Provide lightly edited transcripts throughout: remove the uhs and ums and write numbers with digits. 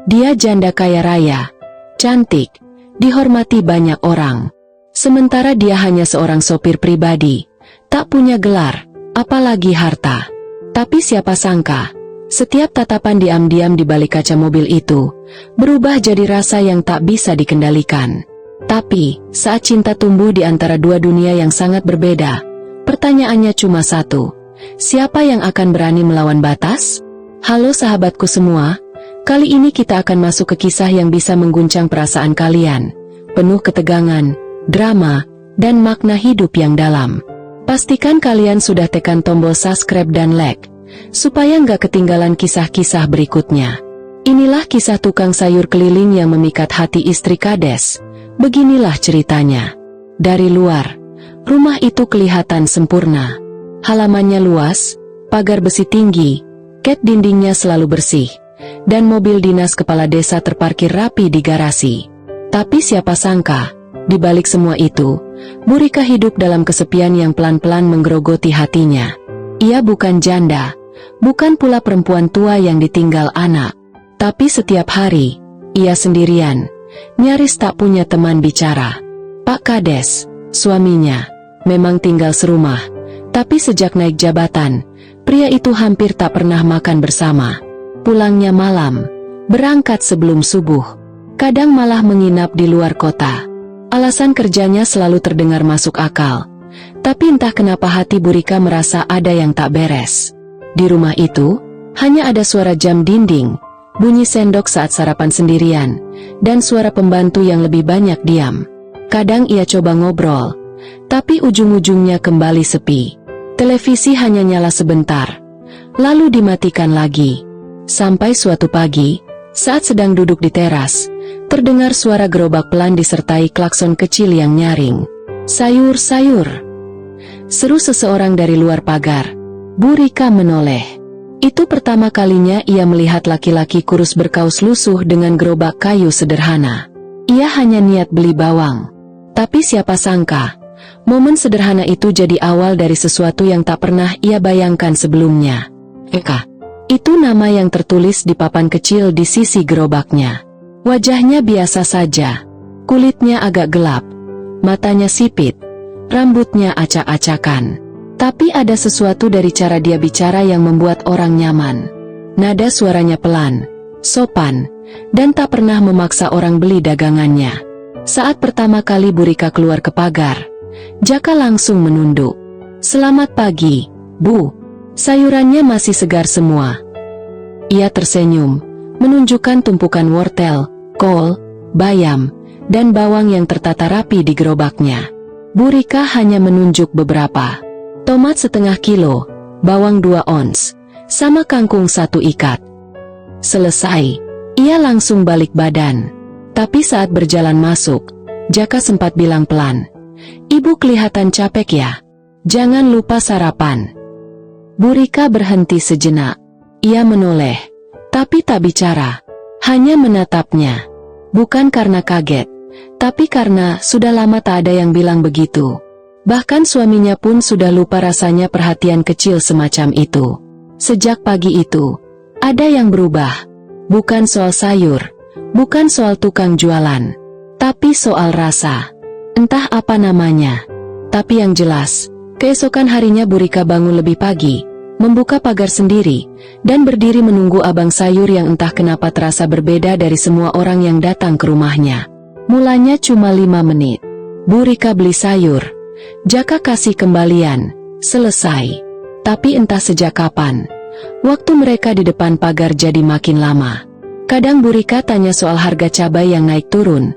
Dia janda kaya raya, cantik, dihormati banyak orang. Sementara dia hanya seorang sopir pribadi, tak punya gelar, apalagi harta. Tapi siapa sangka, setiap tatapan diam-diam di balik kaca mobil itu, berubah jadi rasa yang tak bisa dikendalikan. Tapi, saat cinta tumbuh di antara dua dunia yang sangat berbeda, pertanyaannya cuma satu, siapa yang akan berani melawan batas? Halo sahabatku semua, kali ini kita akan masuk ke kisah yang bisa mengguncang perasaan kalian, penuh ketegangan, drama, dan makna hidup yang dalam. Pastikan kalian sudah tekan tombol subscribe dan like, supaya nggak ketinggalan kisah-kisah berikutnya. Inilah kisah tukang sayur keliling yang memikat hati istri Kades. Beginilah ceritanya. Dari luar, rumah itu kelihatan sempurna. Halamannya luas, pagar besi tinggi, cat dindingnya selalu bersih, dan mobil dinas kepala desa terparkir rapi di garasi. Tapi siapa sangka, di balik semua itu, Bu Rika hidup dalam kesepian yang pelan-pelan menggerogoti hatinya. Ia bukan janda, bukan pula perempuan tua yang ditinggal anak. Tapi setiap hari, ia sendirian, nyaris tak punya teman bicara. Pak Kades, suaminya, memang tinggal serumah, tapi sejak naik jabatan, pria itu hampir tak pernah makan bersama. Pulangnya malam, berangkat sebelum subuh, kadang malah menginap di luar kota. Alasan kerjanya selalu terdengar masuk akal, tapi entah kenapa hati Bu Rika merasa ada yang tak beres. Di rumah itu, hanya ada suara jam dinding, bunyi sendok saat sarapan sendirian, dan suara pembantu yang lebih banyak diam. Kadang ia coba ngobrol, tapi ujung-ujungnya kembali sepi. Televisi hanya nyala sebentar, lalu dimatikan lagi. Sampai suatu pagi, saat sedang duduk di teras, terdengar suara gerobak pelan disertai klakson kecil yang nyaring. "Sayur, sayur!" seru seseorang dari luar pagar. Bu Rika menoleh. Itu pertama kalinya ia melihat laki-laki kurus berkaus lusuh dengan gerobak kayu sederhana. Ia hanya niat beli bawang. Tapi siapa sangka, momen sederhana itu jadi awal dari sesuatu yang tak pernah ia bayangkan sebelumnya. Eka, itu nama yang tertulis di papan kecil di sisi gerobaknya. Wajahnya biasa saja, kulitnya agak gelap, matanya sipit, rambutnya acak-acakan. Tapi ada sesuatu dari cara dia bicara yang membuat orang nyaman. Nada suaranya pelan, sopan, dan tak pernah memaksa orang beli dagangannya. Saat pertama kali Bu Rika keluar ke pagar, Jaka langsung menunduk. "Selamat pagi, Bu. Sayurannya masih segar semua." Ia tersenyum, menunjukkan tumpukan wortel, kol, bayam, dan bawang yang tertata rapi di gerobaknya. Bu Rika hanya menunjuk beberapa. Tomat setengah kilo, bawang 2 ons, sama kangkung 1 ikat. Selesai, ia langsung balik badan. Tapi saat berjalan masuk, Jaka sempat bilang pelan, "Ibu kelihatan capek ya? Jangan lupa sarapan." Bu Rika berhenti sejenak. Ia menoleh, tapi tak bicara, hanya menatapnya. Bukan karena kaget, tapi karena sudah lama tak ada yang bilang begitu. Bahkan suaminya pun sudah lupa rasanya perhatian kecil semacam itu. Sejak pagi itu, ada yang berubah. Bukan soal sayur, bukan soal tukang jualan, tapi soal rasa. Entah apa namanya. Tapi yang jelas, keesokan harinya Bu Rika bangun lebih pagi, membuka pagar sendiri, dan berdiri menunggu abang sayur yang entah kenapa terasa berbeda dari semua orang yang datang ke rumahnya. Mulanya cuma 5 menit. Bu Rika beli sayur, Jaka kasih kembalian, selesai. Tapi entah sejak kapan, waktu mereka di depan pagar jadi makin lama. Kadang Bu Rika tanya soal harga cabai yang naik turun,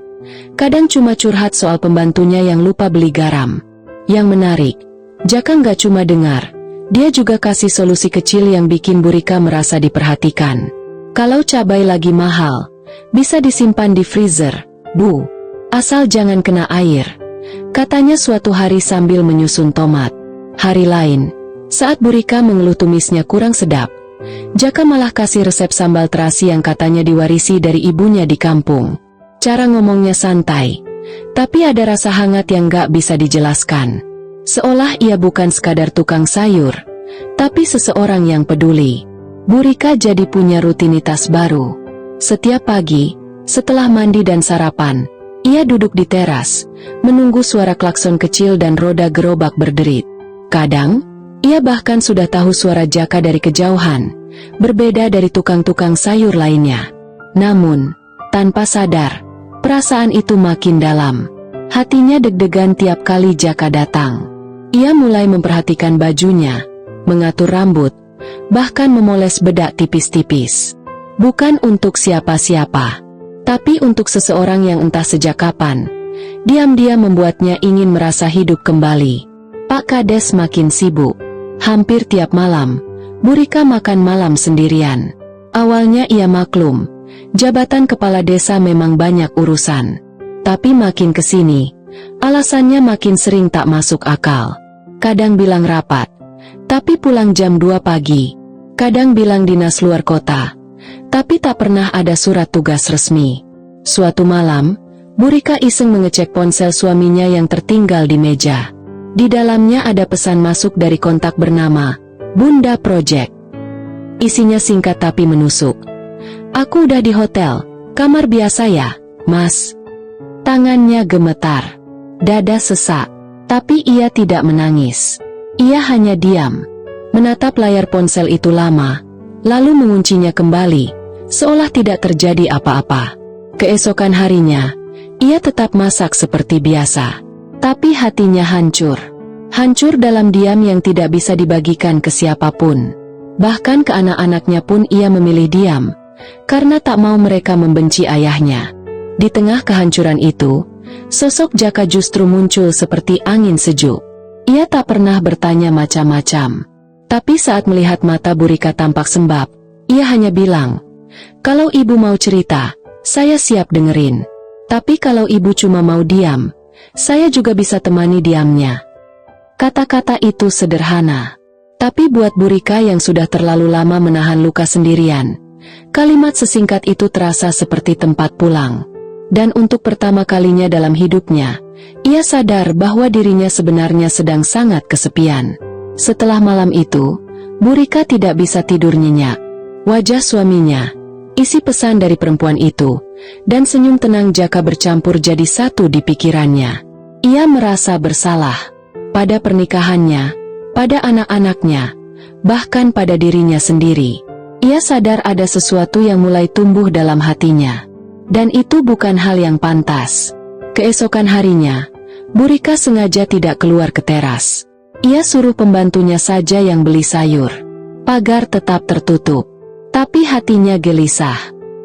kadang cuma curhat soal pembantunya yang lupa beli garam. Yang menarik, Jaka nggak cuma dengar, dia juga kasih solusi kecil yang bikin Bu Rika merasa diperhatikan. "Kalau cabai lagi mahal, bisa disimpan di freezer, Bu. Asal jangan kena air," katanya suatu hari sambil menyusun tomat. Hari lain, saat Bu Rika mengeluh tumisnya kurang sedap, Jaka malah kasih resep sambal terasi yang katanya diwarisi dari ibunya di kampung. Cara ngomongnya santai, tapi ada rasa hangat yang gak bisa dijelaskan. Seolah ia bukan sekadar tukang sayur, tapi seseorang yang peduli. Bu Rika jadi punya rutinitas baru. Setiap pagi, setelah mandi dan sarapan, ia duduk di teras, menunggu suara klakson kecil dan roda gerobak berderit. Kadang, ia bahkan sudah tahu suara Jaka dari kejauhan, berbeda dari tukang-tukang sayur lainnya. Namun, tanpa sadar, perasaan itu makin dalam. Hatinya deg-degan tiap kali Jaka datang. Ia mulai memperhatikan bajunya, mengatur rambut, bahkan memoles bedak tipis-tipis. Bukan untuk siapa-siapa, tapi untuk seseorang yang entah sejak kapan, diam-diam membuatnya ingin merasa hidup kembali. Pak Kades makin sibuk. Hampir tiap malam, Bu Rika makan malam sendirian. Awalnya ia maklum, jabatan kepala desa memang banyak urusan. Tapi makin kesini, alasannya makin sering tak masuk akal. Kadang bilang rapat, tapi pulang jam 2 pagi. Kadang bilang dinas luar kota, tapi tak pernah ada surat tugas resmi. Suatu malam, Bu Rika iseng mengecek ponsel suaminya yang tertinggal di meja. Di dalamnya ada pesan masuk dari kontak bernama Bunda Project. Isinya singkat tapi menusuk. "Aku udah di hotel, kamar biasa ya, Mas." Tangannya gemetar, dada sesak, tapi ia tidak menangis. Ia hanya diam, menatap layar ponsel itu lama, lalu menguncinya kembali, seolah tidak terjadi apa-apa. Keesokan harinya, ia tetap masak seperti biasa. Tapi hatinya hancur. Hancur dalam diam yang tidak bisa dibagikan ke siapapun. Bahkan ke anak-anaknya pun ia memilih diam, karena tak mau mereka membenci ayahnya. Di tengah kehancuran itu, sosok Jaka justru muncul seperti angin sejuk. Ia tak pernah bertanya macam-macam. Tapi saat melihat mata Bu Rika tampak sembab, ia hanya bilang, "Kalau ibu mau cerita, saya siap dengerin. Tapi kalau ibu cuma mau diam, saya juga bisa temani diamnya." Kata-kata itu sederhana. Tapi buat Bu Rika yang sudah terlalu lama menahan luka sendirian, kalimat sesingkat itu terasa seperti tempat pulang. Dan untuk pertama kalinya dalam hidupnya, ia sadar bahwa dirinya sebenarnya sedang sangat kesepian. Setelah malam itu, Bu Rika tidak bisa tidur nyenyak. Wajah suaminya, isi pesan dari perempuan itu, dan senyum tenang Jaka bercampur jadi satu di pikirannya. Ia merasa bersalah pada pernikahannya, pada anak-anaknya, bahkan pada dirinya sendiri. Ia sadar ada sesuatu yang mulai tumbuh dalam hatinya. Dan itu bukan hal yang pantas. Keesokan harinya, Bu Rika sengaja tidak keluar ke teras. Ia suruh pembantunya saja yang beli sayur. Pagar tetap tertutup, tapi hatinya gelisah.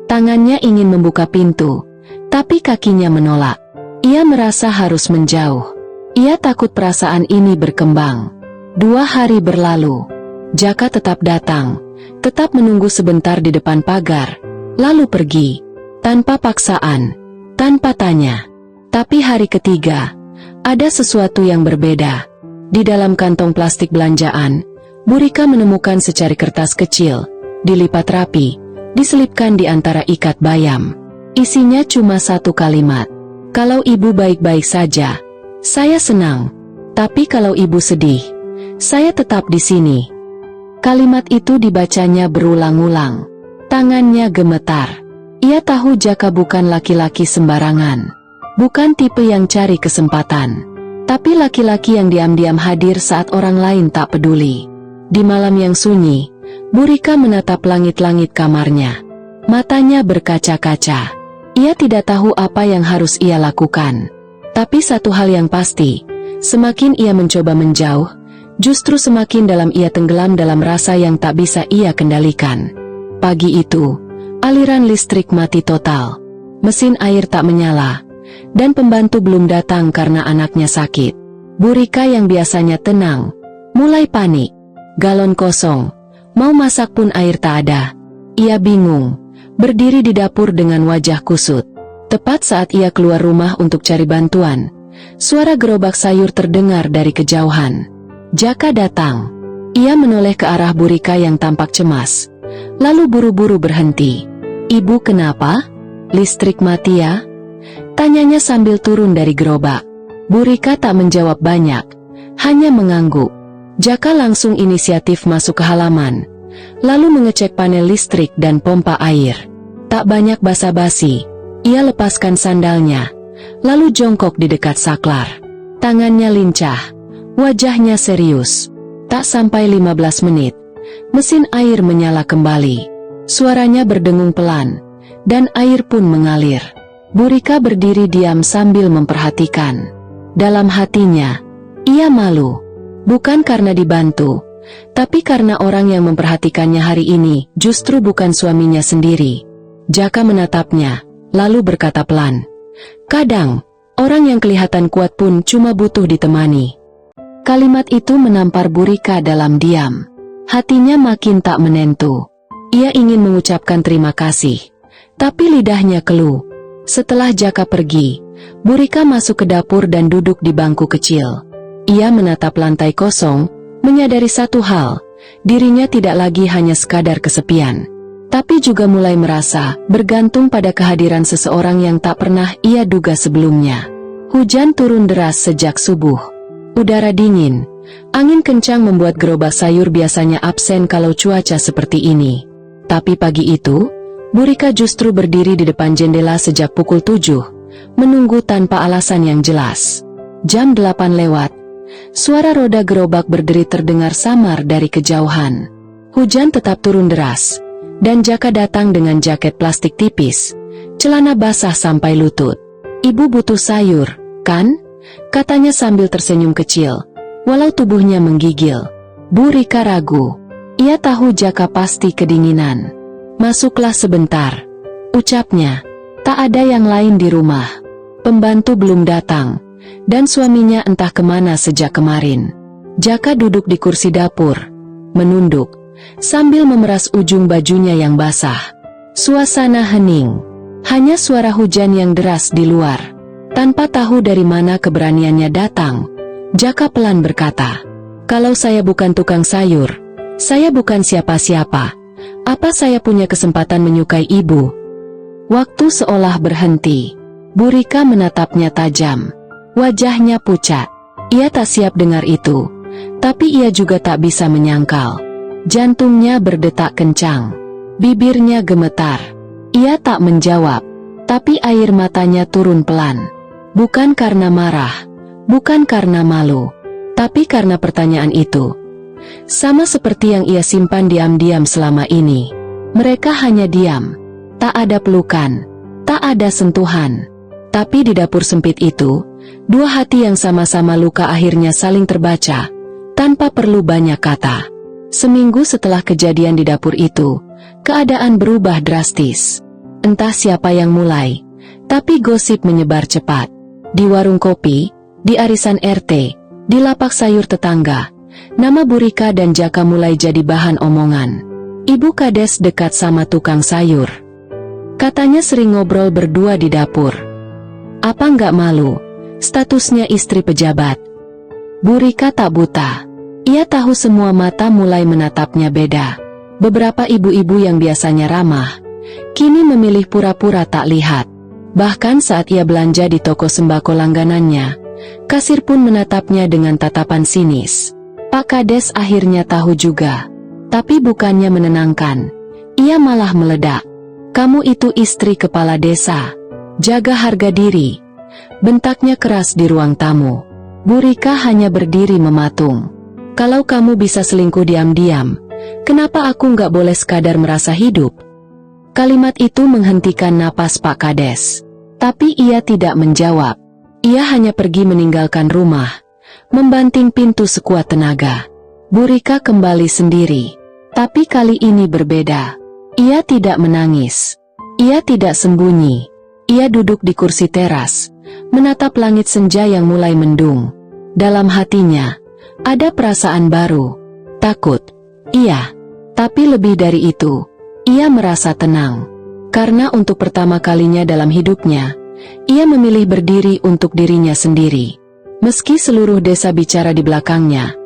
Tangannya ingin membuka pintu, tapi kakinya menolak. Ia merasa harus menjauh. Ia takut perasaan ini berkembang. 2 hari berlalu. Jaka tetap datang, tetap menunggu sebentar di depan pagar, lalu pergi. Tanpa paksaan, tanpa tanya. Tapi hari ketiga, ada sesuatu yang berbeda. Di dalam kantong plastik belanjaan, Bu Rika menemukan secari kertas kecil, dilipat rapi, diselipkan di antara ikat bayam. Isinya cuma satu kalimat. "Kalau ibu baik-baik saja, saya senang. Tapi kalau ibu sedih, saya tetap di sini." Kalimat itu dibacanya berulang-ulang. Tangannya gemetar. Ia tahu Jaka bukan laki-laki sembarangan. Bukan tipe yang cari kesempatan. Tapi laki-laki yang diam-diam hadir saat orang lain tak peduli. Di malam yang sunyi, Bu Rika menatap langit-langit kamarnya. Matanya berkaca-kaca. Ia tidak tahu apa yang harus ia lakukan. Tapi satu hal yang pasti, semakin ia mencoba menjauh, justru semakin dalam ia tenggelam dalam rasa yang tak bisa ia kendalikan. Pagi itu, aliran listrik mati total. Mesin air tak menyala, dan pembantu belum datang karena anaknya sakit. Bu Rika yang biasanya tenang, mulai panik. Galon kosong, mau masak pun air tak ada. Ia bingung, berdiri di dapur dengan wajah kusut. Tepat saat ia keluar rumah untuk cari bantuan, suara gerobak sayur terdengar dari kejauhan. Jaka datang. Ia menoleh ke arah Bu Rika yang tampak cemas, lalu buru-buru berhenti. "Ibu kenapa? Listrik mati ya?" tanyanya sambil turun dari gerobak. Bu Rika tak menjawab banyak, hanya mengangguk. Jaka langsung inisiatif masuk ke halaman, lalu mengecek panel listrik dan pompa air. Tak banyak basa-basi, ia lepaskan sandalnya, lalu jongkok di dekat saklar. Tangannya lincah, wajahnya serius. Tak sampai 15 menit, mesin air menyala kembali. Suaranya berdengung pelan, dan air pun mengalir. Bu Rika berdiri diam sambil memperhatikan. Dalam hatinya, ia malu. Bukan karena dibantu, tapi karena orang yang memperhatikannya hari ini justru bukan suaminya sendiri. Jaka menatapnya, lalu berkata pelan, "Kadang, orang yang kelihatan kuat pun cuma butuh ditemani." Kalimat itu menampar Bu Rika dalam diam. Hatinya makin tak menentu. Ia ingin mengucapkan terima kasih, tapi lidahnya keluh. Setelah Jaka pergi, Bu Rika masuk ke dapur dan duduk di bangku kecil. Ia menatap lantai kosong, menyadari satu hal, dirinya tidak lagi hanya sekadar kesepian, tapi juga mulai merasa bergantung pada kehadiran seseorang yang tak pernah ia duga sebelumnya. Hujan turun deras sejak subuh. Udara dingin, angin kencang membuat gerobak sayur biasanya absen kalau cuaca seperti ini. Tapi pagi itu, Bu Rika justru berdiri di depan jendela sejak pukul 7, menunggu tanpa alasan yang jelas. Jam 8 lewat. Suara roda gerobak berderi terdengar samar dari kejauhan. Hujan tetap turun deras, dan Jaka datang dengan jaket plastik tipis, celana basah sampai lutut. "Ibu butuh sayur, kan?" katanya sambil tersenyum kecil, walau tubuhnya menggigil. Bu Rika ragu. Ia tahu Jaka pasti kedinginan. "Masuklah sebentar," ucapnya. Tak ada yang lain di rumah. Pembantu belum datang, dan suaminya entah kemana sejak kemarin. Jaka duduk di kursi dapur, menunduk, sambil memeras ujung bajunya yang basah. Suasana hening, hanya suara hujan yang deras di luar. Tanpa tahu dari mana keberaniannya datang, Jaka pelan berkata, "Kalau saya bukan tukang sayur, saya bukan siapa-siapa. Apa saya punya kesempatan menyukai ibu?" Waktu seolah berhenti. Bu Rika menatapnya tajam. Wajahnya pucat. Ia tak siap dengar itu, tapi ia juga tak bisa menyangkal. Jantungnya berdetak kencang. Bibirnya gemetar. Ia tak menjawab, tapi air matanya turun pelan. Bukan karena marah, bukan karena malu, tapi karena pertanyaan itu. Sama seperti yang ia simpan diam-diam selama ini. Mereka hanya diam. Tak ada pelukan, tak ada sentuhan. Tapi di dapur sempit itu, dua hati yang sama-sama luka akhirnya saling terbaca, tanpa perlu banyak kata. Seminggu setelah kejadian di dapur itu, keadaan berubah drastis. Entah siapa yang mulai, tapi gosip menyebar cepat. Di warung kopi, di arisan RT, di lapak sayur tetangga, nama Bu Rika dan Jaka mulai jadi bahan omongan. "Ibu Kades dekat sama tukang sayur," katanya sering ngobrol berdua di dapur. "Apa nggak malu? Statusnya istri pejabat." Bu Rika tak buta. Ia tahu semua mata mulai menatapnya beda. Beberapa ibu-ibu yang biasanya ramah, kini memilih pura-pura tak lihat. Bahkan saat ia belanja di toko sembako langganannya, kasir pun menatapnya dengan tatapan sinis. Pak Kades akhirnya tahu juga. Tapi bukannya menenangkan, ia malah meledak. "Kamu itu istri kepala desa. Jaga harga diri," bentaknya keras di ruang tamu. Bu Rika hanya berdiri mematung. "Kalau kamu bisa selingkuh diam-diam, kenapa aku nggak boleh sekadar merasa hidup?" Kalimat itu menghentikan napas Pak Kades. Tapi ia tidak menjawab. Ia hanya pergi meninggalkan rumah, membanting pintu sekuat tenaga. Bu Rika kembali sendiri. Tapi kali ini berbeda. Ia tidak menangis. Ia tidak sembunyi. Ia duduk di kursi teras, menatap langit senja yang mulai mendung. Dalam hatinya, ada perasaan baru. Takut, iya. Tapi lebih dari itu, ia merasa tenang. Karena untuk pertama kalinya dalam hidupnya, ia memilih berdiri untuk dirinya sendiri. Meski seluruh desa bicara di belakangnya,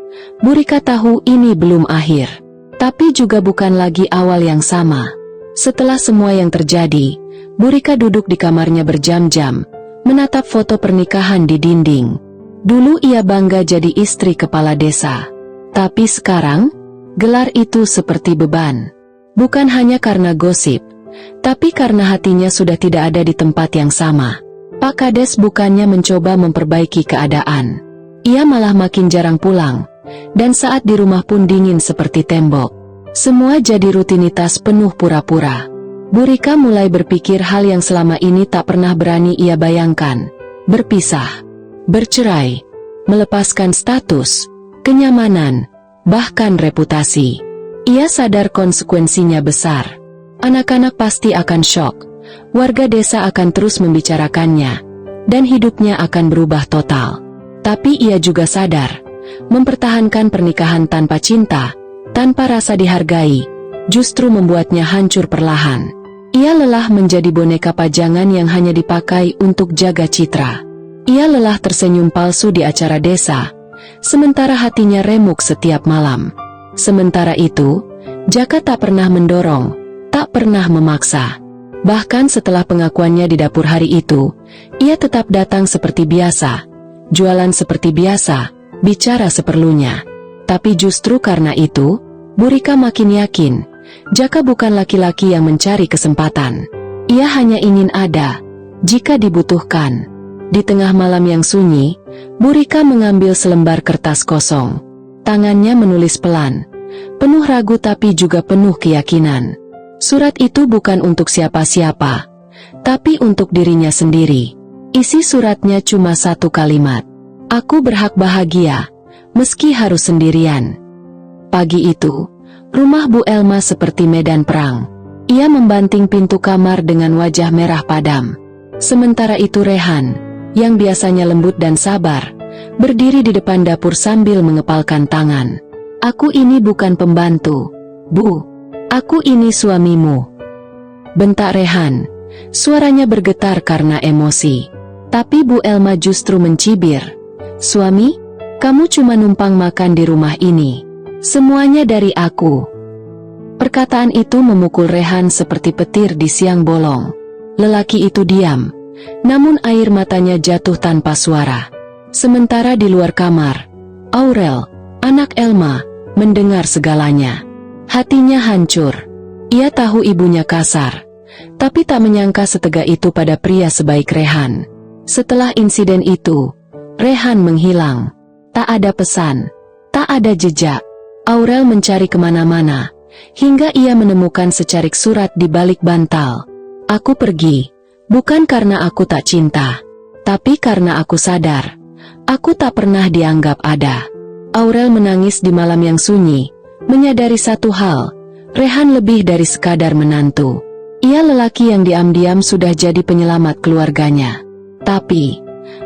Bu Rika tahu ini belum akhir. Tapi juga bukan lagi awal yang sama. Setelah semua yang terjadi, Bu Rika duduk di kamarnya berjam-jam, menatap foto pernikahan di dinding. Dulu ia bangga jadi istri kepala desa. Tapi sekarang, gelar itu seperti beban. Bukan hanya karena gosip, Tapi karena hatinya sudah tidak ada di tempat yang sama, Pak Kades bukannya mencoba memperbaiki keadaan. Ia malah makin jarang pulang, dan saat di rumah pun dingin seperti tembok. Semua jadi rutinitas penuh pura-pura. Bu Rika mulai berpikir hal yang selama ini tak pernah berani ia bayangkan. Berpisah, bercerai, melepaskan status, kenyamanan, bahkan reputasi. Ia sadar konsekuensinya besar. Anak-anak pasti akan syok, warga desa akan terus membicarakannya, dan hidupnya akan berubah total. Tapi ia juga sadar, mempertahankan pernikahan tanpa cinta, tanpa rasa dihargai, justru membuatnya hancur perlahan. Ia lelah menjadi boneka pajangan yang hanya dipakai untuk jaga citra. Ia lelah tersenyum palsu di acara desa, sementara hatinya remuk setiap malam. Sementara itu, Jaka tak pernah mendorong, tak pernah memaksa. Bahkan setelah pengakuannya di dapur hari itu, ia tetap datang seperti biasa, jualan seperti biasa, bicara seperlunya. Tapi justru karena itu, Bu Rika makin yakin, Jaka bukan laki-laki yang mencari kesempatan. Ia hanya ingin ada, jika dibutuhkan. Di tengah malam yang sunyi, Bu Rika mengambil selembar kertas kosong. Tangannya menulis pelan, penuh ragu tapi juga penuh keyakinan. Surat itu bukan untuk siapa-siapa, tapi untuk dirinya sendiri. Isi suratnya cuma satu kalimat. Aku berhak bahagia, meski harus sendirian. Pagi itu, rumah Bu Elma seperti medan perang. Ia membanting pintu kamar dengan wajah merah padam. Sementara itu Rehan, yang biasanya lembut dan sabar, berdiri di depan dapur sambil mengepalkan tangan. Aku ini bukan pembantu, Bu. Aku ini suamimu. Bentak Rehan. Suaranya bergetar karena emosi. Tapi Bu Elma justru mencibir. Suami, kamu cuma numpang makan di rumah ini. Semuanya dari aku. Perkataan itu memukul Rehan seperti petir di siang bolong. Lelaki itu diam, namun air matanya jatuh tanpa suara. Sementara di luar kamar, Aurel, anak Elma, mendengar segalanya. Hatinya hancur. Ia tahu ibunya kasar, tapi tak menyangka setega itu pada pria sebaik Rehan. Setelah insiden itu, Rehan menghilang. Tak ada pesan, tak ada jejak. Aurel mencari kemana-mana, hingga ia menemukan secarik surat di balik bantal. Aku pergi, bukan karena aku tak cinta, tapi karena aku sadar, aku tak pernah dianggap ada. Aurel menangis di malam yang sunyi, menyadari satu hal, Rehan lebih dari sekadar menantu. Ia lelaki yang diam-diam sudah jadi penyelamat keluarganya. Tapi,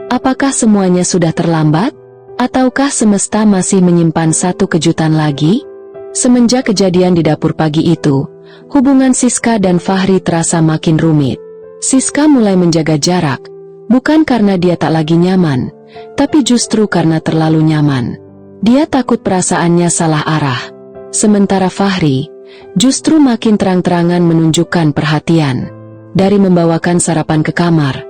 apakah semuanya sudah terlambat? Ataukah semesta masih menyimpan satu kejutan lagi? Semenjak kejadian di dapur pagi itu, hubungan Siska dan Fahri terasa makin rumit. Siska mulai menjaga jarak, bukan karena dia tak lagi nyaman, tapi justru karena terlalu nyaman. Dia takut perasaannya salah arah. Sementara Fahri justru makin terang-terangan menunjukkan perhatian. Dari membawakan sarapan ke kamar,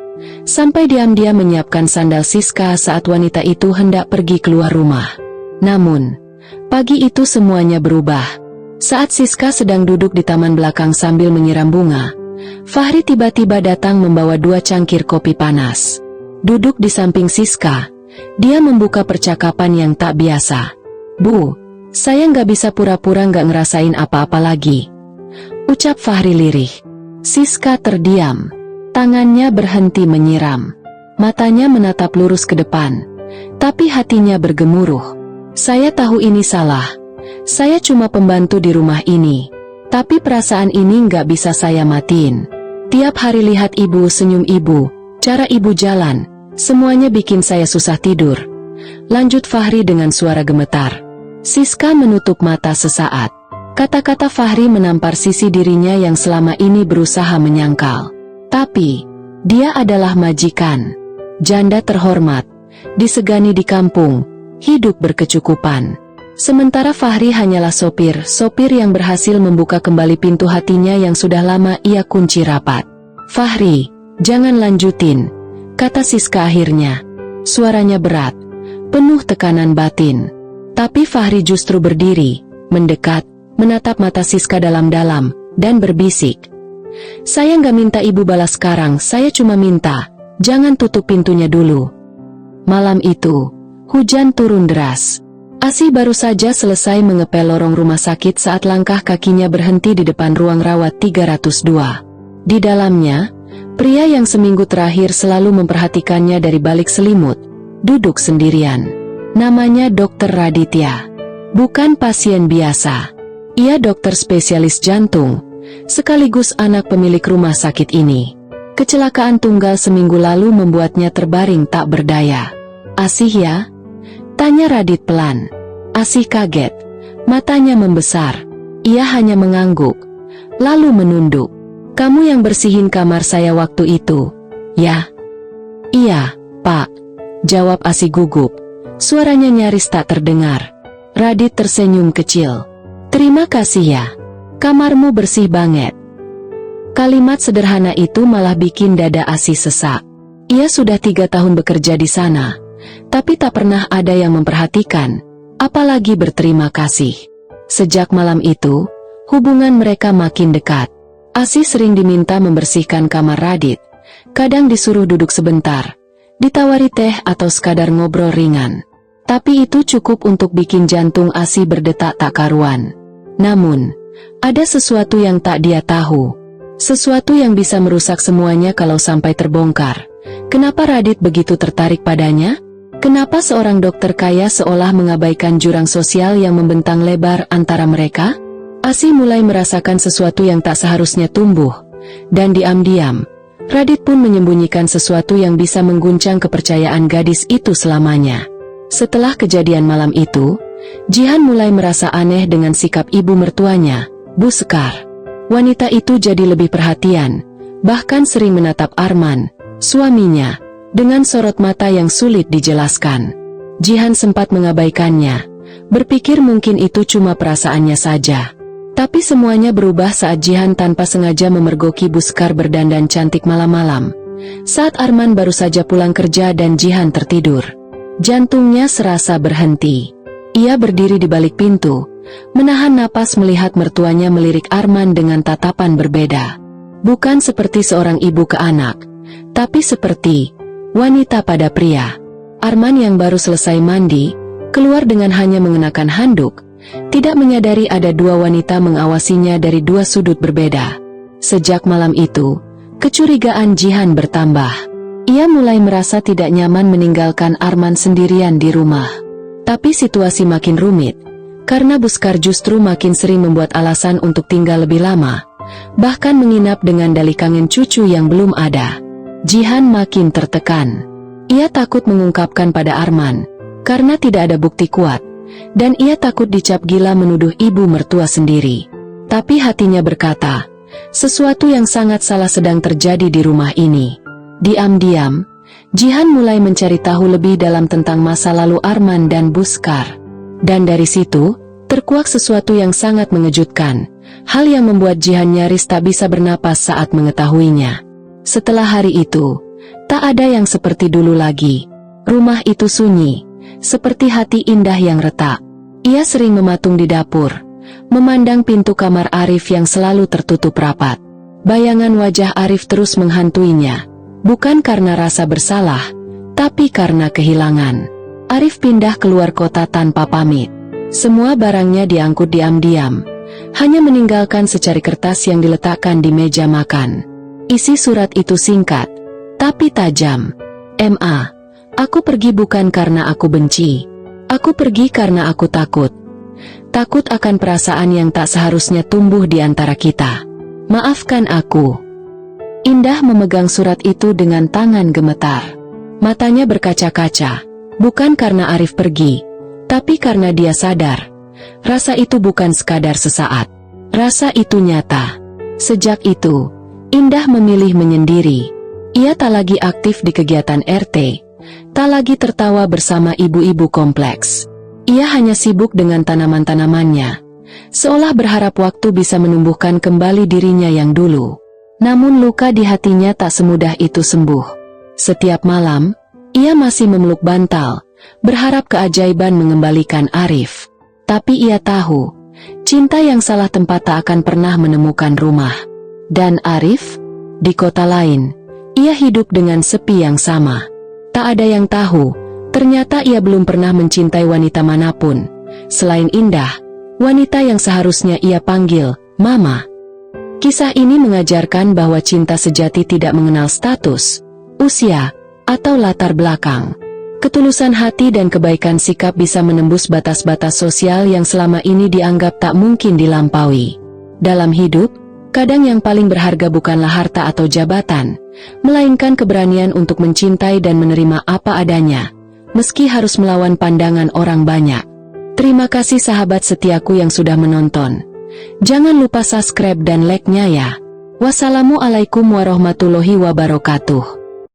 sampai diam-diam menyiapkan sandal Siska saat wanita itu hendak pergi keluar rumah. Namun, pagi itu semuanya berubah. Saat Siska sedang duduk di taman belakang sambil menyiram bunga, Fahri tiba-tiba datang membawa 2 cangkir kopi panas. Duduk di samping Siska, dia membuka percakapan yang tak biasa. Bu, saya nggak bisa pura-pura nggak ngerasain apa-apa lagi, ucap Fahri lirih. Siska terdiam, tangannya berhenti menyiram, matanya menatap lurus ke depan, tapi hatinya bergemuruh. Saya tahu ini salah, saya cuma pembantu di rumah ini, tapi perasaan ini nggak bisa saya matiin. Tiap hari lihat ibu senyum ibu, cara ibu jalan, semuanya bikin saya susah tidur, lanjut Fahri dengan suara gemetar. Siska menutup mata sesaat. Kata-kata Fahri menampar sisi dirinya yang selama ini berusaha menyangkal. Tapi, dia adalah majikan, janda terhormat, disegani di kampung, hidup berkecukupan. Sementara Fahri hanyalah sopir yang berhasil membuka kembali pintu hatinya yang sudah lama ia kunci rapat. Fahri, jangan lanjutin, kata Siska akhirnya. Suaranya berat, penuh tekanan batin. Tapi Fahri justru berdiri, mendekat, menatap mata Siska dalam-dalam, dan berbisik. Saya nggak minta ibu balas sekarang, saya cuma minta, jangan tutup pintunya dulu. Malam itu, hujan turun deras. Asih baru saja selesai mengepel lorong rumah sakit saat langkah kakinya berhenti di depan ruang rawat 302. Di dalamnya, pria yang seminggu terakhir selalu memperhatikannya dari balik selimut, duduk sendirian. Namanya Dr. Raditya. Bukan pasien biasa. Ia dokter spesialis jantung, sekaligus anak pemilik rumah sakit ini. Kecelakaan tunggal seminggu lalu membuatnya terbaring tak berdaya. Asih ya? Tanya Radit pelan. Asih kaget. Matanya membesar. Ia hanya mengangguk, lalu menunduk. Kamu yang bersihin kamar saya waktu itu, ya? Iya, Pak. Jawab Asih gugup. Suaranya nyaris tak terdengar. Radit tersenyum kecil. Terima kasih ya. Kamarmu bersih banget. Kalimat sederhana itu malah bikin dada Asih sesak. Ia sudah 3 tahun bekerja di sana, tapi tak pernah ada yang memperhatikan, apalagi berterima kasih. Sejak malam itu, hubungan mereka makin dekat. Asih sering diminta membersihkan kamar Radit, kadang disuruh duduk sebentar, ditawari teh atau sekadar ngobrol ringan. Tapi itu cukup untuk bikin jantung Asih berdetak tak karuan. Namun, ada sesuatu yang tak dia tahu. Sesuatu yang bisa merusak semuanya kalau sampai terbongkar. Kenapa Radit begitu tertarik padanya? Kenapa seorang dokter kaya seolah mengabaikan jurang sosial yang membentang lebar antara mereka? Asih mulai merasakan sesuatu yang tak seharusnya tumbuh. Dan diam-diam, Radit pun menyembunyikan sesuatu yang bisa mengguncang kepercayaan gadis itu selamanya. Setelah kejadian malam itu, Jihan mulai merasa aneh dengan sikap ibu mertuanya, Bu Sekar. Wanita itu jadi lebih perhatian, bahkan sering menatap Arman, suaminya, dengan sorot mata yang sulit dijelaskan. Jihan sempat mengabaikannya, berpikir mungkin itu cuma perasaannya saja. Tapi semuanya berubah saat Jihan tanpa sengaja memergoki Bu Sekar berdandan cantik malam-malam. Saat Arman baru saja pulang kerja dan Jihan tertidur, jantungnya serasa berhenti. Ia berdiri di balik pintu, menahan napas melihat mertuanya melirik Arman dengan tatapan berbeda. Bukan seperti seorang ibu ke anak, tapi seperti wanita pada pria. Arman yang baru selesai mandi, keluar dengan hanya mengenakan handuk, tidak menyadari ada 2 wanita mengawasinya dari 2 sudut berbeda. Sejak malam itu, kecurigaan Jihan bertambah. Ia mulai merasa tidak nyaman meninggalkan Arman sendirian di rumah. Tapi situasi makin rumit, karena Bu Sekar justru makin sering membuat alasan untuk tinggal lebih lama, bahkan menginap dengan dalih kangen cucu yang belum ada. Jihan makin tertekan. Ia takut mengungkapkan pada Arman, karena tidak ada bukti kuat, dan ia takut dicap gila menuduh ibu mertua sendiri. Tapi hatinya berkata, sesuatu yang sangat salah sedang terjadi di rumah ini. Diam-diam, Jihan mulai mencari tahu lebih dalam tentang masa lalu Arman dan Bu Sekar. Dan dari situ, terkuak sesuatu yang sangat mengejutkan, hal yang membuat Jihan nyaris tak bisa bernapas saat mengetahuinya. Setelah hari itu, tak ada yang seperti dulu lagi. Rumah itu sunyi, seperti hati indah yang retak. Ia sering mematung di dapur, memandang pintu kamar Arif yang selalu tertutup rapat. Bayangan wajah Arif terus menghantuinya. Bukan karena rasa bersalah, tapi karena kehilangan. Arif pindah keluar kota tanpa pamit. Semua barangnya diangkut diam-diam, hanya meninggalkan secari kertas yang diletakkan di meja makan. Isi surat itu singkat, tapi tajam. "Ma, aku pergi bukan karena aku benci. Aku pergi karena aku takut. Takut akan perasaan yang tak seharusnya tumbuh di antara kita. Maafkan aku." Indah memegang surat itu dengan tangan gemetar. Matanya berkaca-kaca, bukan karena Arif pergi, tapi karena dia sadar. Rasa itu bukan sekadar sesaat. Rasa itu nyata. Sejak itu, Indah memilih menyendiri. Ia tak lagi aktif di kegiatan RT, tak lagi tertawa bersama ibu-ibu kompleks. Ia hanya sibuk dengan tanaman-tanamannya, seolah berharap waktu bisa menumbuhkan kembali dirinya yang dulu. Namun luka di hatinya tak semudah itu sembuh. Setiap malam, ia masih memeluk bantal, berharap keajaiban mengembalikan Arif. Tapi ia tahu, cinta yang salah tempat tak akan pernah menemukan rumah. Dan Arif? Di kota lain, ia hidup dengan sepi yang sama. Tak ada yang tahu, ternyata ia belum pernah mencintai wanita manapun selain Indah, wanita yang seharusnya ia panggil Mama. Kisah ini mengajarkan bahwa cinta sejati tidak mengenal status, usia, atau latar belakang. Ketulusan hati dan kebaikan sikap bisa menembus batas-batas sosial yang selama ini dianggap tak mungkin dilampaui. Dalam hidup, kadang yang paling berharga bukanlah harta atau jabatan, melainkan keberanian untuk mencintai dan menerima apa adanya, meski harus melawan pandangan orang banyak. Terima kasih sahabat setiaku yang sudah menonton. Jangan lupa subscribe dan like-nya ya. Wassalamualaikum warahmatullahi wabarakatuh.